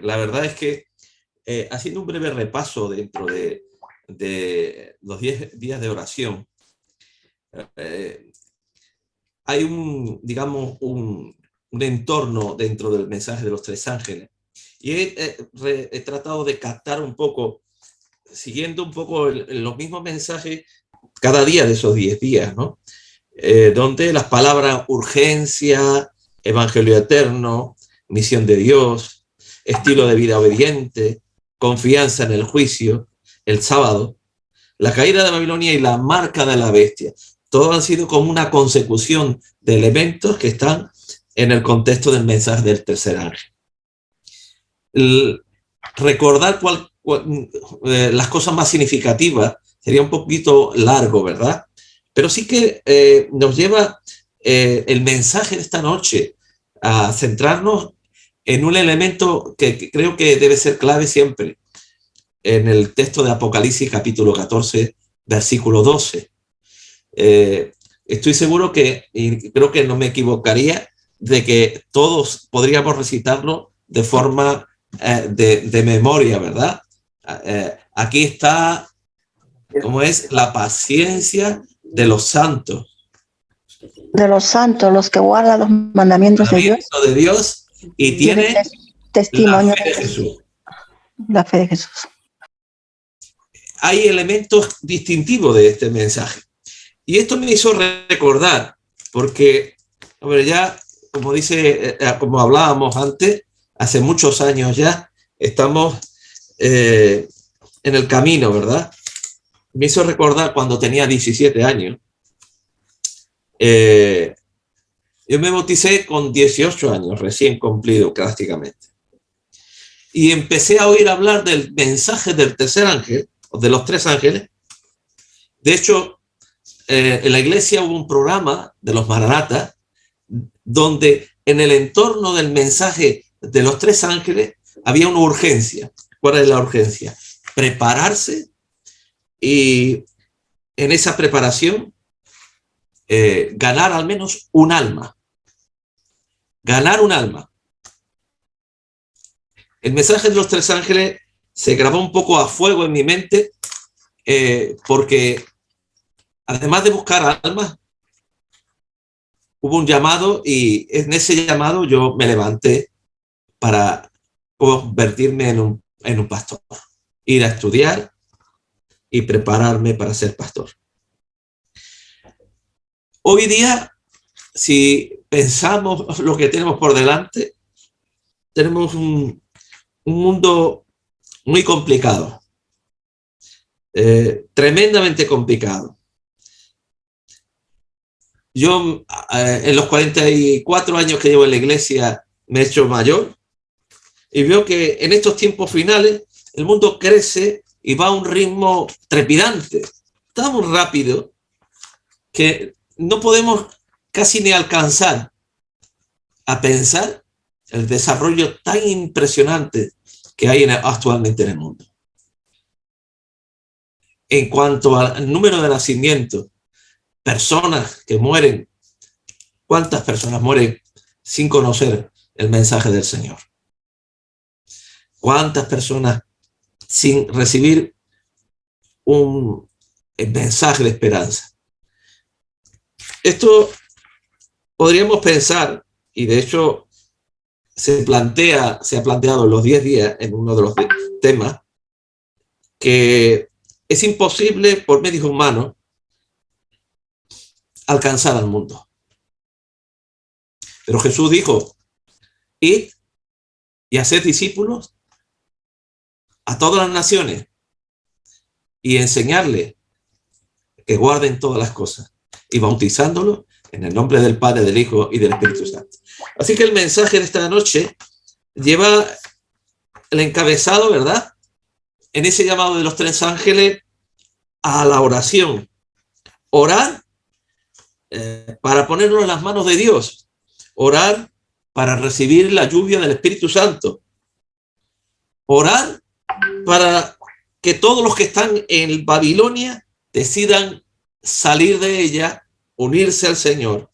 La verdad es que haciendo un breve repaso dentro de los 10 días de oración, eh, hay digamos, un entorno dentro del mensaje de los tres ángeles. Y he tratado de captar un poco, siguiendo un poco los mismos mensajes cada día de esos 10 días, ¿no? Donde las palabras urgencia, evangelio eterno, misión de Dios, estilo de vida obediente, confianza en el juicio, el sábado, la caída de Babilonia y la marca de la bestia. Todo han sido como una consecución de elementos que están en el contexto del mensaje del tercer ángel. Recordar las cosas más significativas sería un poquito largo, ¿verdad? Pero sí que nos lleva el mensaje de esta noche a centrarnos en un elemento que creo que debe ser clave siempre, en el texto de Apocalipsis capítulo 14, versículo 12. Estoy seguro que, y creo que no me equivocaría, de que todos podríamos recitarlo de forma de memoria, ¿verdad? Aquí está, como es, la paciencia de los santos. De los santos, los que guardan los mandamientos de Dios y tienen testimonio la fe de Jesús. La fe de Jesús. Hay elementos distintivos de este mensaje. Y esto me hizo recordar, porque, hombre, ya, como dice, como hablábamos antes, hace muchos años ya, estamos en el camino, ¿verdad? Me hizo recordar cuando tenía 17 años. Yo me bauticé con 18 años, recién cumplido prácticamente. Y empecé a oír hablar del mensaje del tercer ángel, o de los tres ángeles. De hecho, en la iglesia hubo un programa de los Maranatas, donde en el entorno del mensaje de los tres ángeles había una urgencia. ¿Cuál es la urgencia? Prepararse y en esa preparación ganar al menos un alma. Ganar un alma. El mensaje de los tres ángeles se grabó un poco a fuego en mi mente porque además de buscar almas, hubo un llamado y en ese llamado yo me levanté para convertirme en un pastor, ir a estudiar y prepararme para ser pastor. Hoy día, si pensamos lo que tenemos por delante, tenemos un mundo muy complicado, tremendamente complicado. Yo en los 44 años que llevo en la iglesia me he hecho mayor y veo que en estos tiempos finales el mundo crece y va a un ritmo trepidante, tan rápido que no podemos casi ni alcanzar a pensar el desarrollo tan impresionante que hay actualmente en el mundo. En cuanto al número de nacimientos, personas que mueren, ¿cuántas personas mueren sin conocer el mensaje del Señor? ¿Cuántas personas sin recibir un mensaje de esperanza? Esto podríamos pensar, y de hecho se ha planteado en los 10 días en uno de los temas, que es imposible por medios humanos alcanzar al mundo. Pero Jesús dijo, id y haced discípulos a todas las naciones y enseñarles que guarden todas las cosas y bautizándolos en el nombre del Padre, del Hijo y del Espíritu Santo. Así que el mensaje de esta noche lleva el encabezado, ¿verdad? En ese llamado de los tres ángeles a la oración. Orar para ponernos en las manos de Dios. Orar para recibir la lluvia del Espíritu Santo. Orar para que todos los que están en Babilonia decidan salir de ella, unirse al Señor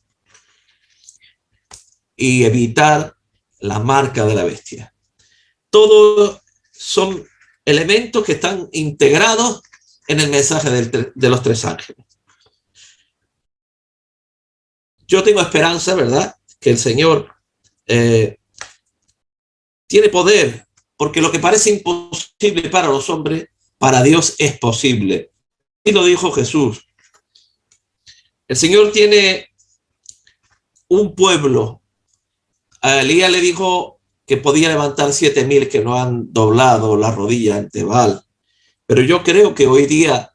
y evitar la marca de la bestia. todos son elementos que están integrados en el mensaje de los tres ángeles. Yo tengo esperanza, ¿verdad?, que el Señor tiene poder, porque lo que parece imposible para los hombres, para Dios es posible. Y lo dijo Jesús. El Señor tiene un pueblo. A Elías le dijo que podía levantar 7,000 que no han doblado la rodilla ante Baal. Pero yo creo que hoy día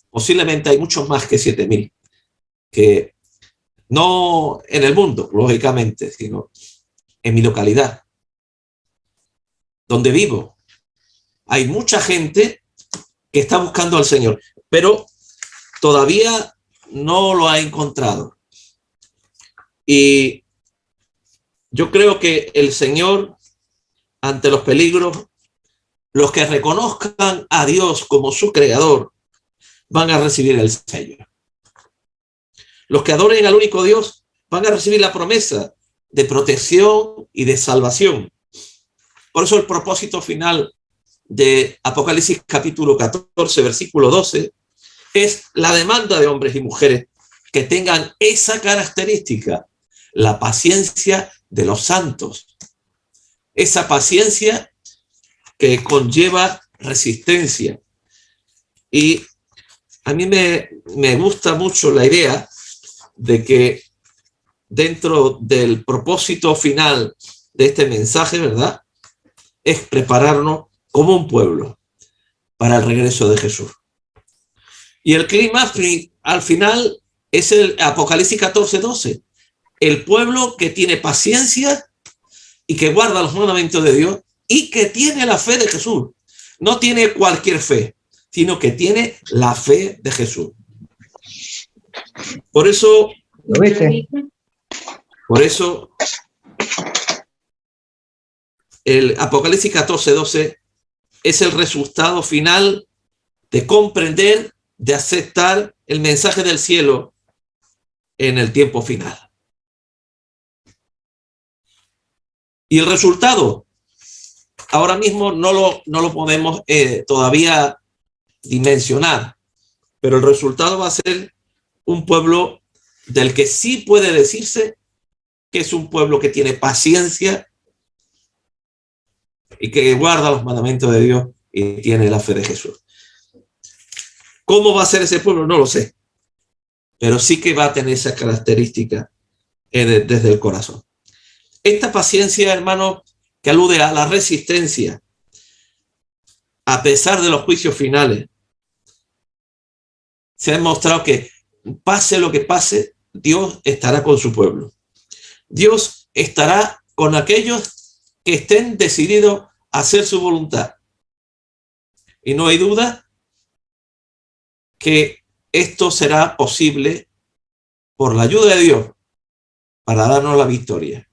posiblemente hay muchos más que 7,000, que no en el mundo, lógicamente, sino en mi localidad, donde vivo. Hay mucha gente que está buscando al Señor, pero todavía no lo ha encontrado. Y yo creo que el Señor, ante los peligros, los que reconozcan a Dios como su creador, van a recibir el sello. Los que adoren al único Dios van a recibir la promesa de protección y de salvación. Por eso el propósito final de Apocalipsis capítulo 14, versículo 12, es la demanda de hombres y mujeres que tengan esa característica, la paciencia de los santos. Esa paciencia que conlleva resistencia. Y a mí me gusta mucho la idea de que dentro del propósito final de este mensaje, ¿verdad?, es prepararnos como un pueblo para el regreso de Jesús. Y el clima al final es el Apocalipsis 14, 12. El pueblo que tiene paciencia y que guarda los mandamientos de Dios y que tiene la fe de Jesús. No tiene cualquier fe, sino que tiene la fe de Jesús. Por eso, el Apocalipsis 14, 12 es el resultado final de comprender, de aceptar el mensaje del cielo en el tiempo final. Y el resultado, ahora mismo no lo podemos todavía dimensionar, pero el resultado va a ser un pueblo del que sí puede decirse que es un pueblo que tiene paciencia y que guarda los mandamientos de Dios y tiene la fe de Jesús. ¿Cómo va a ser ese pueblo? No lo sé, pero sí que va a tener esa característica desde el corazón. Esta paciencia, hermano, que alude a la resistencia, a pesar de los juicios finales, se ha demostrado que pase lo que pase, Dios estará con su pueblo. Dios estará con aquellos que estén decididos a hacer su voluntad. Y no hay duda que esto será posible por la ayuda de Dios para darnos la victoria.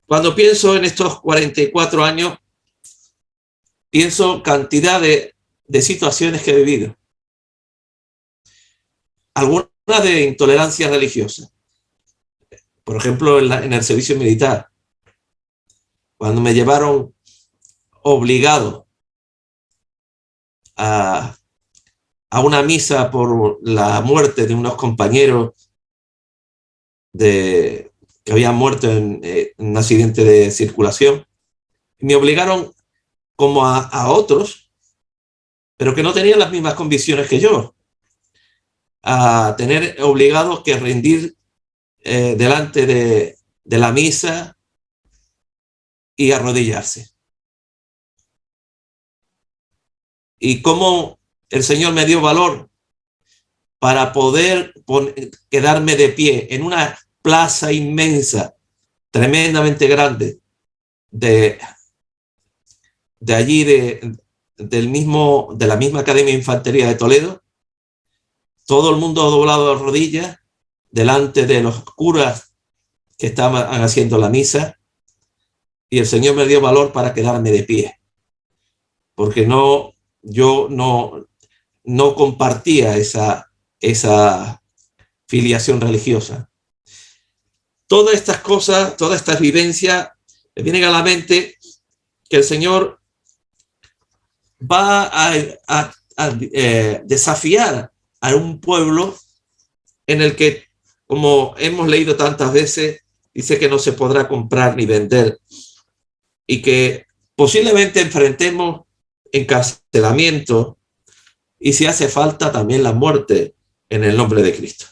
Cuando pienso en estos 44 años, pienso cantidad de situaciones que he vivido. Algunas de intolerancia religiosa. Por ejemplo, en el servicio militar, cuando me llevaron obligado a una misa por la muerte de unos compañeros que habían muerto en un accidente de circulación. Me obligaron, como a otros, pero que no tenían las mismas convicciones que yo, a tener obligados que rendir delante de la misa y arrodillarse. Y cómo el Señor me dio valor para poder quedarme de pie en una plaza inmensa, tremendamente grande, de allí, de la misma Academia de Infantería de Toledo. Todo el mundo doblado de rodillas delante de los curas que estaban haciendo la misa, y el Señor me dio valor para quedarme de pie, porque yo no compartía esa filiación religiosa. Todas estas cosas, todas estas vivencias me viene a la mente que el Señor va a desafiar a un pueblo en el que, como hemos leído tantas veces, dice que no se podrá comprar ni vender y que posiblemente enfrentemos encarcelamiento y, si hace falta, también la muerte en el nombre de Cristo.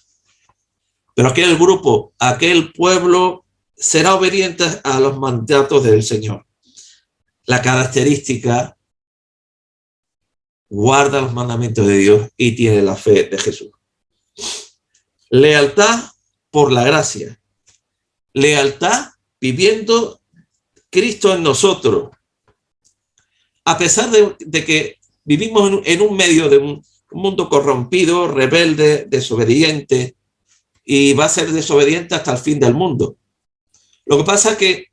Pero aquel grupo, aquel pueblo será obediente a los mandatos del Señor. La característica: guarda los mandamientos de Dios y tiene la fe de Jesús. Lealtad por la gracia. Lealtad viviendo Cristo en nosotros. A pesar de que vivimos en un medio de un mundo corrompido, rebelde, desobediente, y va a ser desobediente hasta el fin del mundo. Lo que pasa es que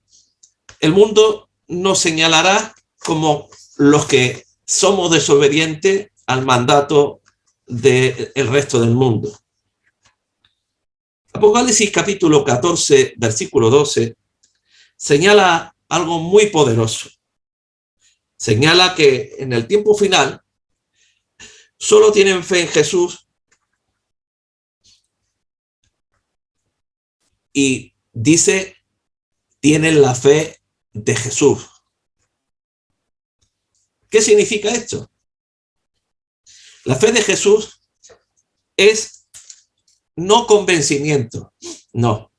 el mundo nos señalará como los que somos desobedientes al mandato del resto del mundo. Apocalipsis capítulo 14, versículo 12, señala algo muy poderoso. Señala que en el tiempo final solo tienen fe en Jesús, y dice, tienen la fe de Jesús. ¿Qué significa esto? La fe de Jesús es no convencimiento, no,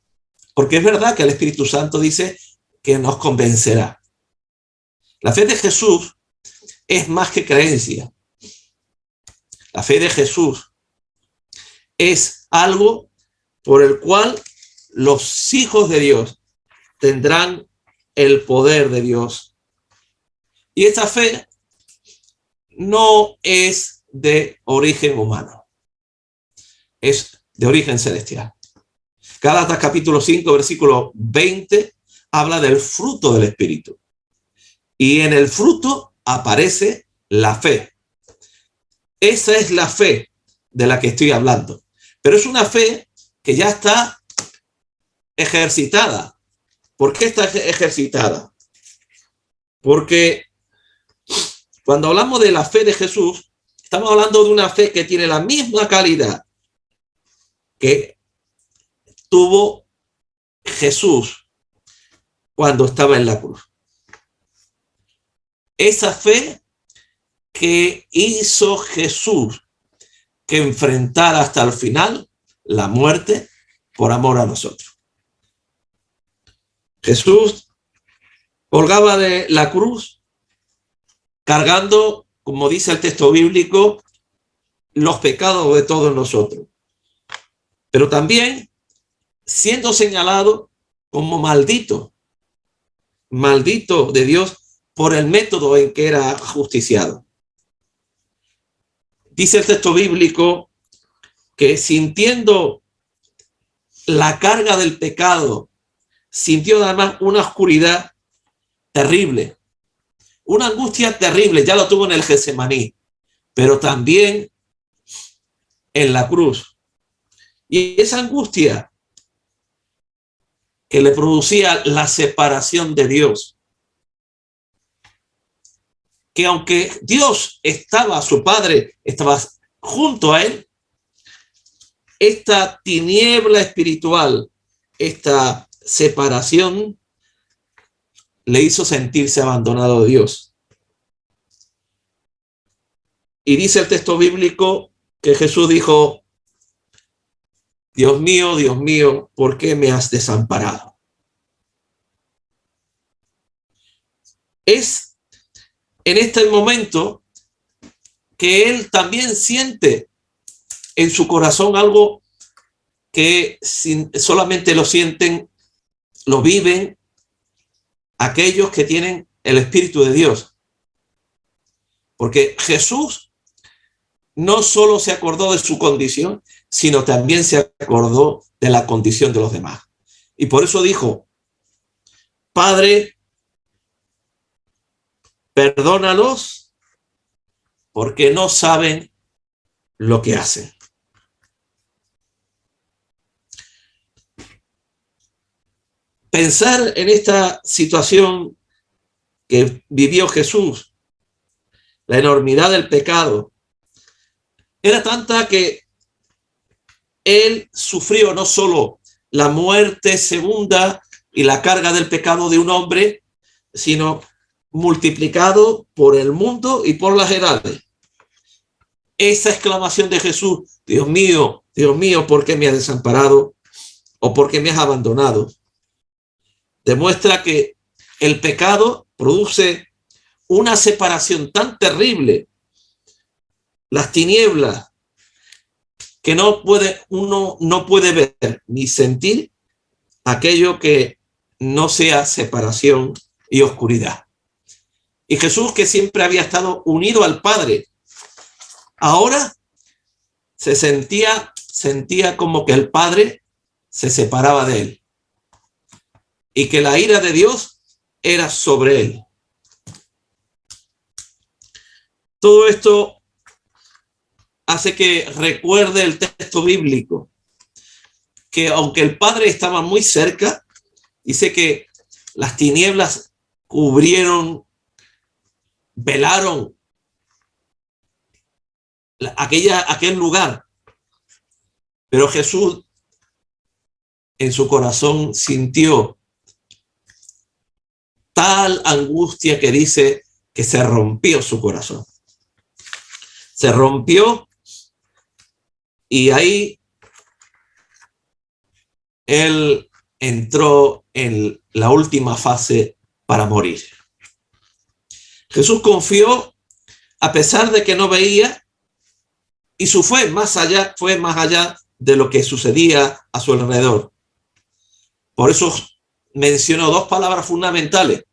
porque es verdad que el Espíritu Santo dice que nos convencerá. La fe de Jesús es más que creencia. La fe de Jesús es algo por el cual los hijos de Dios tendrán el poder de Dios. Y esta fe no es de origen humano, es de origen celestial. Gálatas capítulo 5, versículo 20, habla del fruto del Espíritu. Y en el fruto aparece la fe. Esa es la fe de la que estoy hablando. Pero es una fe que ya está ejercitada. ¿Por qué está ejercitada? Porque cuando hablamos de la fe de Jesús, estamos hablando de una fe que tiene la misma calidad que tuvo Jesús cuando estaba en la cruz. Esa fe que hizo Jesús que enfrentara hasta el final la muerte por amor a nosotros. Jesús colgaba de la cruz cargando, como dice el texto bíblico, los pecados de todos nosotros, pero también siendo señalado como maldito de Dios por el método en que era justiciado. Dice el texto bíblico que, sintiendo la carga del pecado, sintió además una oscuridad terrible, una angustia terrible. Ya lo tuvo en el Getsemaní, pero también en la cruz. Y esa angustia que le producía la separación de Dios, que aunque Dios estaba, su Padre estaba junto a él, esta tiniebla espiritual, esta separación, le hizo sentirse abandonado de Dios. Y dice el texto bíblico que Jesús dijo: Dios mío, ¿por qué me has desamparado? Es en este momento que él también siente en su corazón algo que solamente lo sienten, lo viven aquellos que tienen el Espíritu de Dios. Porque Jesús no solo se acordó de su condición, sino también se acordó de la condición de los demás. Y por eso dijo: Padre, perdónalos porque no saben lo que hacen. pensar en esta situación que vivió Jesús, la enormidad del pecado, era tanta que él sufrió no solo la muerte segunda y la carga del pecado de un hombre, sino multiplicado por el mundo y por las edades. Esa exclamación de Jesús, Dios mío, ¿por qué me has desamparado? ¿O por qué me has abandonado? Demuestra que el pecado produce una separación tan terrible, las tinieblas, que uno no puede ver ni sentir aquello que no sea separación y oscuridad. Y Jesús, que siempre había estado unido al Padre, ahora se sentía como que el Padre se separaba de él y que la ira de Dios era sobre él. Todo esto hace que recuerde el texto bíblico, que aunque el Padre estaba muy cerca, dice que las tinieblas velaron aquel lugar, pero Jesús en su corazón sintió tal angustia que dice que se rompió su corazón. Se rompió y ahí él entró en la última fase para morir. Jesús confió a pesar de que no veía, y su fe fue más allá de lo que sucedía a su alrededor. Por eso mencionó dos palabras fundamentales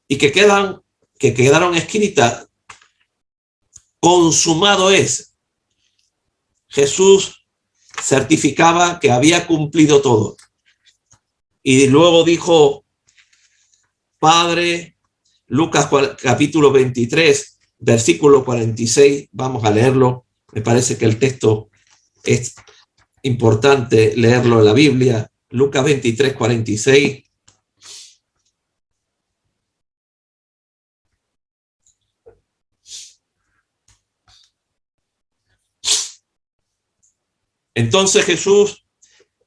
y que quedaron escritas. Consumado es. Jesús certificaba que había cumplido todo. Y luego dijo, Padre, Lucas capítulo 23, versículo 46, vamos a leerlo. Me parece que el texto es importante leerlo en la Biblia. Lucas 23, 46. Entonces Jesús,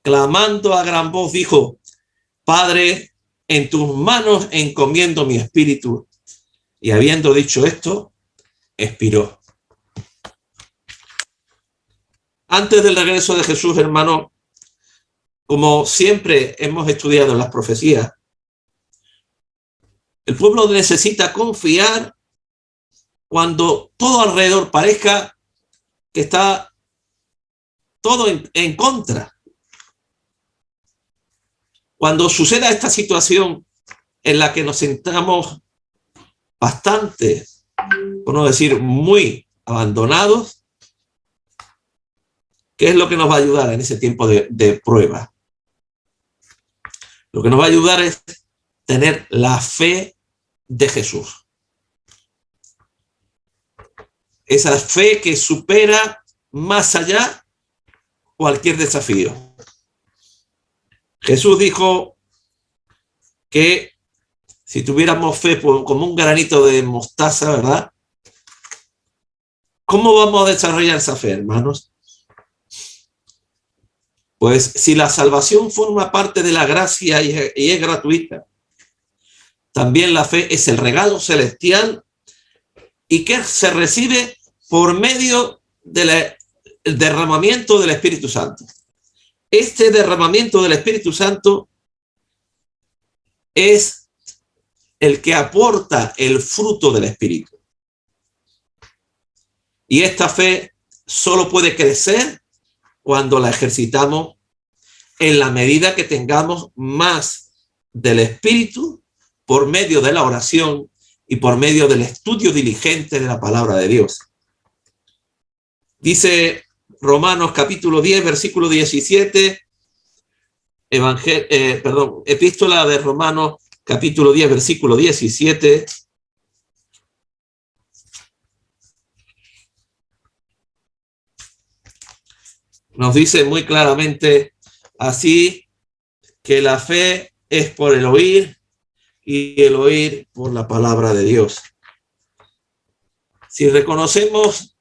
clamando a gran voz, dijo, Padre, en tus manos encomiendo mi espíritu. Y habiendo dicho esto, expiró. Antes del regreso de Jesús, hermano, como siempre hemos estudiado en las profecías, el pueblo necesita confiar cuando todo alrededor parezca que está todo en contra. Cuando suceda esta situación en la que nos sentamos bastante, por no decir muy abandonados, ¿qué es lo que nos va a ayudar en ese tiempo de prueba? Lo que nos va a ayudar es tener la fe de Jesús. Esa fe que supera más allá cualquier desafío. Jesús dijo que si tuviéramos fe como un granito de mostaza, ¿verdad? ¿Cómo vamos a desarrollar esa fe, hermanos? Pues si la salvación forma parte de la gracia y es gratuita, también la fe es el regalo celestial y que se recibe por medio del derramamiento del Espíritu Santo. Este derramamiento del Espíritu Santo es el que aporta el fruto del Espíritu. Y esta fe solo puede crecer cuando la ejercitamos en la medida que tengamos más del Espíritu por medio de la oración y por medio del estudio diligente de la palabra de Dios. Dice Romanos capítulo 10, versículo 17, Epístola de Romanos capítulo 10, versículo 17. Nos dice muy claramente, así que la fe es por el oír y el oír por la palabra de Dios. Si reconocemos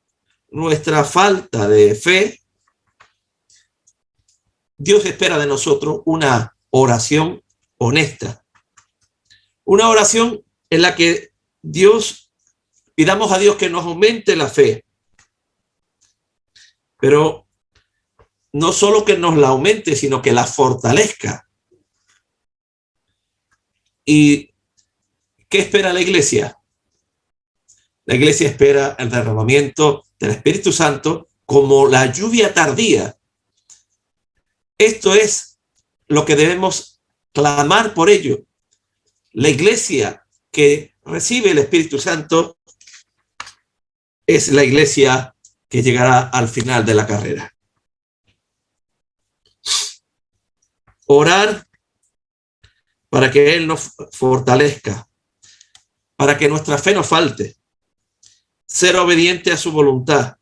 nuestra falta de fe, Dios espera de nosotros una oración honesta, una oración en la que pidamos a Dios que nos aumente la fe, pero no solo que nos la aumente, sino que la fortalezca. ¿Y qué espera la iglesia? La iglesia espera el derramamiento del Espíritu Santo como la lluvia tardía. Esto es lo que debemos clamar por ello. La iglesia que recibe el Espíritu Santo es la iglesia que llegará al final de la carrera. Orar para que Él nos fortalezca, para que nuestra fe no falte, ser obediente a su voluntad.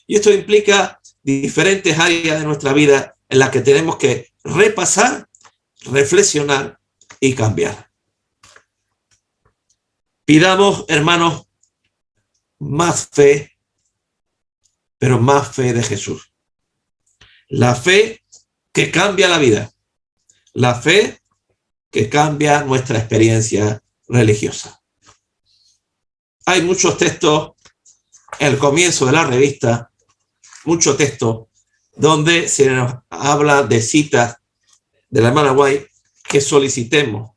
Y esto implica diferentes áreas de nuestra vida en las que tenemos que repasar, reflexionar y cambiar. Pidamos, hermanos, más fe, pero más fe de Jesús. La fe que cambia la vida. La fe que cambia nuestra experiencia religiosa. Hay muchos textos en el comienzo de la revista, mucho texto donde se nos habla de citas de la hermana White que solicitemos,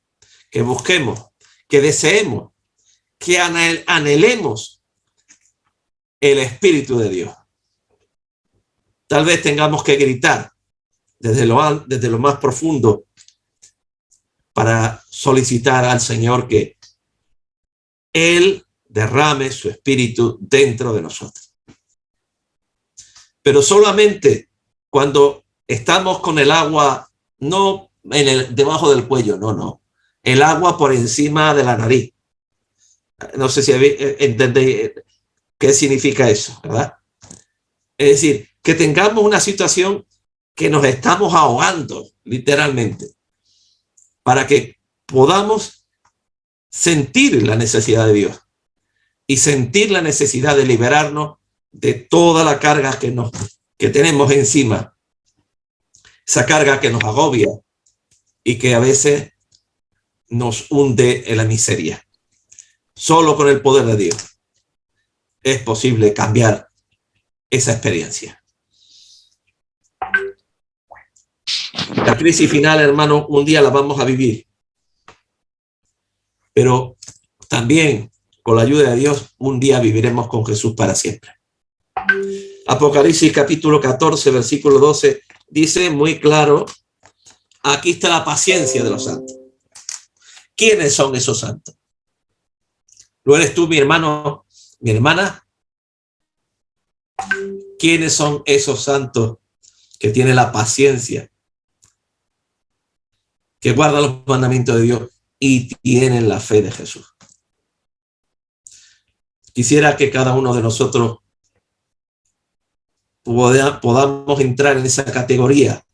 que busquemos, que deseemos, que anhelemos el Espíritu de Dios. Tal vez tengamos que gritar desde lo más profundo para solicitar al Señor que Él derrame su Espíritu dentro de nosotros. Pero solamente cuando estamos con el agua, no debajo del cuello, no. El agua por encima de la nariz. No sé si entendéis qué significa eso, ¿verdad? Es decir, que tengamos una situación que nos estamos ahogando, literalmente, para que podamos sentir la necesidad de Dios y sentir la necesidad de liberarnos de toda la carga que tenemos encima, esa carga que nos agobia y que a veces nos hunde en la miseria. Solo con el poder de Dios es posible cambiar esa experiencia. La crisis final, hermano, un día la vamos a vivir, pero también con la ayuda de Dios un día viviremos con Jesús para siempre. Apocalipsis capítulo 14, versículo 12 dice muy claro, aquí está la paciencia de los santos. ¿Quiénes son esos santos? ¿Lo eres tú, mi hermano, mi hermana? ¿Quiénes son esos santos que tienen la paciencia, que guardan los mandamientos de Dios y tienen la fe de Jesús? Quisiera que cada uno de nosotros podamos entrar en esa categoría,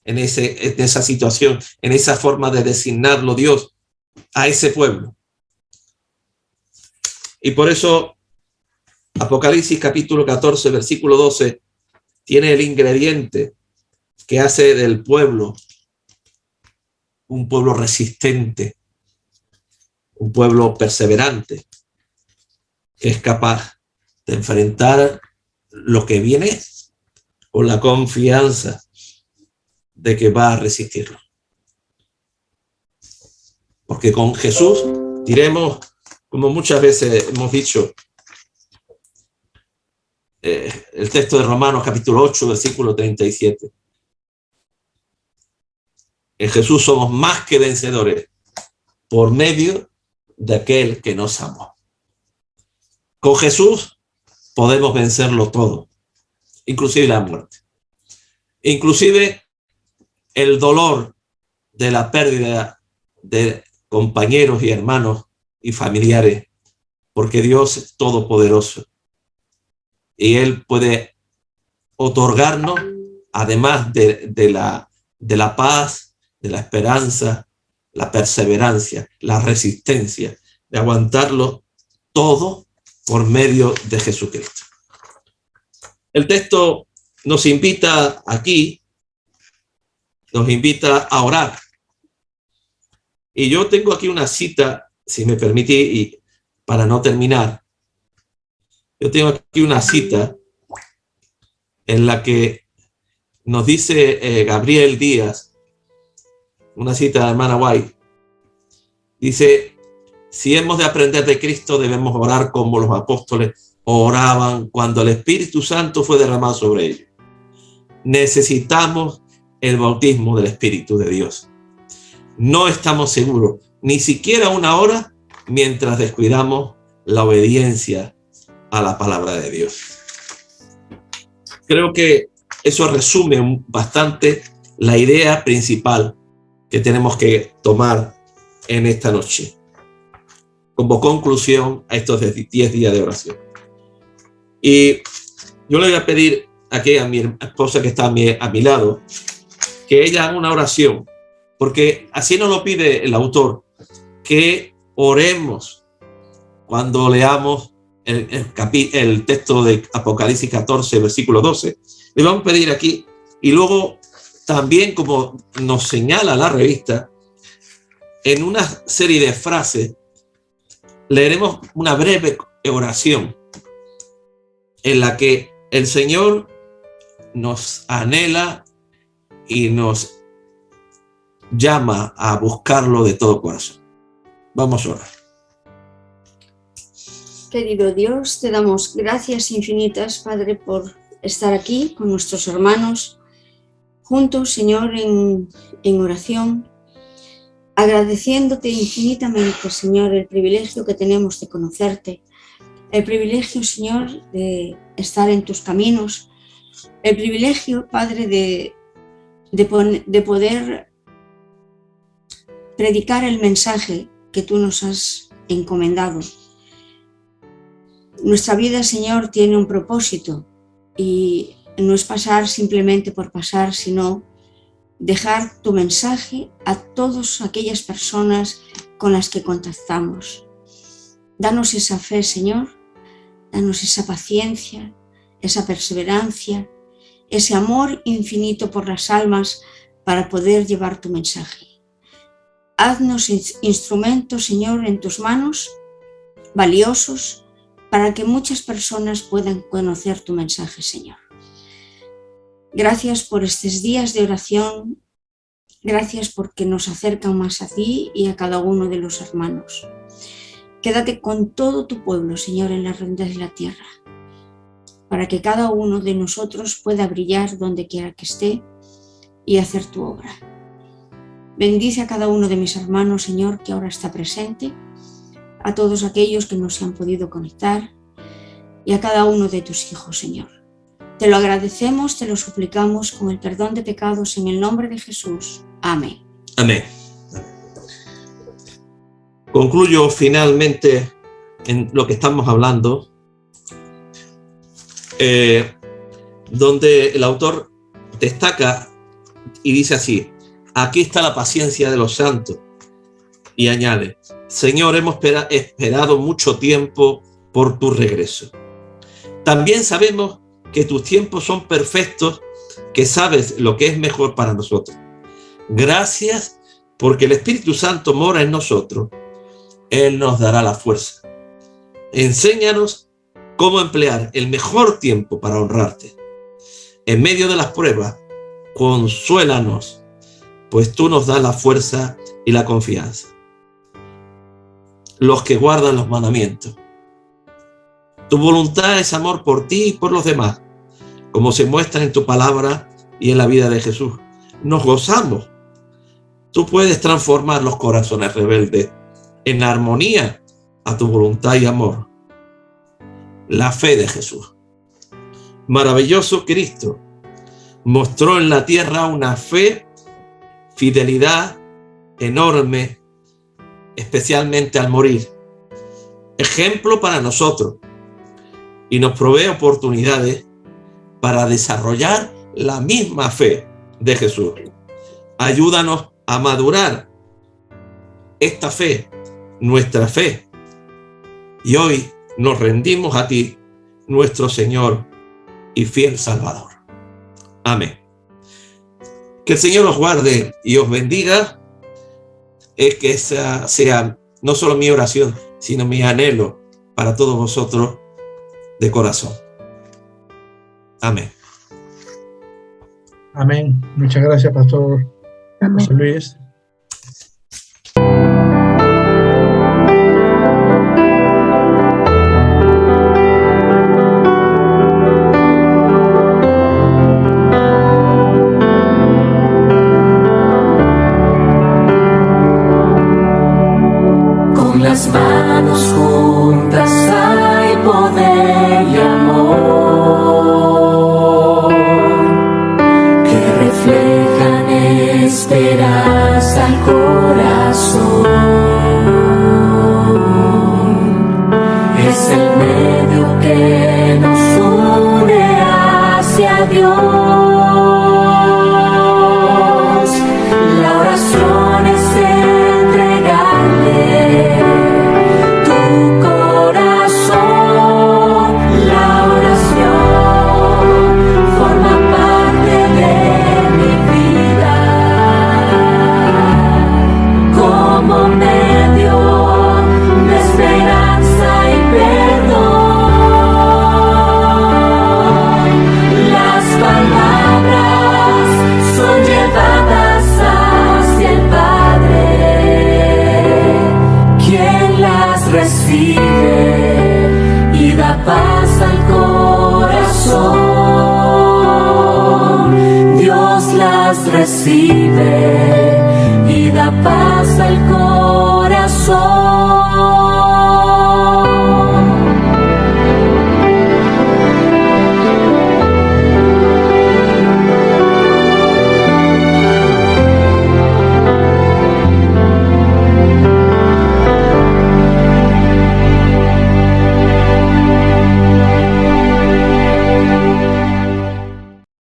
en esa situación, en esa forma de designarlo Dios a ese pueblo. Y por eso Apocalipsis capítulo 14, versículo 12, tiene el ingrediente que hace del pueblo un pueblo resistente, un pueblo perseverante, que es capaz de enfrentar lo que viene con la confianza de que va a resistirlo. Porque con Jesús diremos, como muchas veces hemos dicho, el texto de Romanos capítulo 8, versículo 37. En Jesús somos más que vencedores por medio de aquel que nos amó. Con Jesús podemos vencerlo todo, inclusive la muerte, inclusive el dolor de la pérdida de compañeros y hermanos y familiares, porque Dios es todopoderoso y Él puede otorgarnos, además de la paz, de la esperanza, la perseverancia, la resistencia, de aguantarlo todo por medio de Jesucristo. El texto nos invita aquí, nos invita a orar. Y yo tengo aquí una cita, si me permite, y para no terminar, yo tengo aquí una cita en la que nos dice Gabriel Díaz, una cita de la hermana White, dice: si hemos de aprender de Cristo, debemos orar como los apóstoles oraban cuando el Espíritu Santo fue derramado sobre ellos. Necesitamos el bautismo del Espíritu de Dios. No estamos seguros, ni siquiera una hora, mientras descuidamos la obediencia a la palabra de Dios. Creo que eso resume bastante la idea principal que tenemos que tomar en esta noche, como conclusión a estos 10 días de oración. Y yo le voy a pedir aquí a mi esposa que está a mi lado, que ella haga una oración, porque así nos lo pide el autor, que oremos cuando leamos el texto de Apocalipsis 14, versículo 12. Le vamos a pedir aquí, y luego también, como nos señala la revista, en una serie de frases, leeremos una breve oración en la que el Señor nos anhela y nos llama a buscarlo de todo corazón. Vamos a orar. Querido Dios, te damos gracias infinitas, Padre, por estar aquí con nuestros hermanos, juntos, Señor, en oración, agradeciéndote infinitamente, Señor, el privilegio que tenemos de conocerte, el privilegio, Señor, de estar en tus caminos, el privilegio, Padre, de poder predicar el mensaje que tú nos has encomendado. Nuestra vida, Señor, tiene un propósito y no es pasar simplemente por pasar, sino dejar tu mensaje a todas aquellas personas con las que contactamos. Danos esa fe, Señor, danos esa paciencia, esa perseverancia, ese amor infinito por las almas para poder llevar tu mensaje. Haznos instrumentos, Señor, en tus manos, valiosos, para que muchas personas puedan conocer tu mensaje, Señor. Gracias por estos días de oración, gracias porque nos acercan más a ti y a cada uno de los hermanos. Quédate con todo tu pueblo, Señor, en las rendas de la tierra, para que cada uno de nosotros pueda brillar donde quiera que esté y hacer tu obra. Bendice a cada uno de mis hermanos, Señor, que ahora está presente, a todos aquellos que no se han podido conectar y a cada uno de tus hijos, Señor. Te lo agradecemos, te lo suplicamos con el perdón de pecados en el nombre de Jesús. Amén. Amén. Concluyo finalmente en lo que estamos hablando, donde el autor destaca y dice así: aquí está la paciencia de los santos. Y añade: Señor, hemos esperado mucho tiempo por tu regreso. También sabemos que tus tiempos son perfectos, que sabes lo que es mejor para nosotros. Gracias porque el Espíritu Santo mora en nosotros. Él nos dará la fuerza. Enséñanos cómo emplear el mejor tiempo para honrarte. En medio de las pruebas, consuélanos, pues tú nos das la fuerza y la confianza. Los que guardan los mandamientos. Tu voluntad es amor por ti y por los demás, como se muestra en tu palabra y en la vida de Jesús. Nos gozamos. Tú puedes transformar los corazones rebeldes en armonía a tu voluntad y amor. La fe de Jesús. Maravilloso Cristo mostró en la tierra una fe, fidelidad enorme, especialmente al morir. Ejemplo para nosotros, y nos provee oportunidades para desarrollar la misma fe de Jesús. Ayúdanos a madurar esta fe, nuestra fe. Y hoy nos rendimos a ti, nuestro Señor y fiel Salvador. Amén. Que el Señor os guarde y os bendiga. Es que esa sea no solo mi oración, sino mi anhelo para todos vosotros de corazón. Amén. Amén. Muchas gracias, Pastor José Luis. Con las manos juntas hay poder y amor que reflejan esperanza al corazón. Es el medio que nos une hacia Dios. La oración es entregarle tu corazón. La oración forma parte de mi vida como medio de esperanza y perdón. Las palabras son llevadas hacia el Padre, quien las recibe y da paz al corazón. Dios las recibe y da paz al corazón.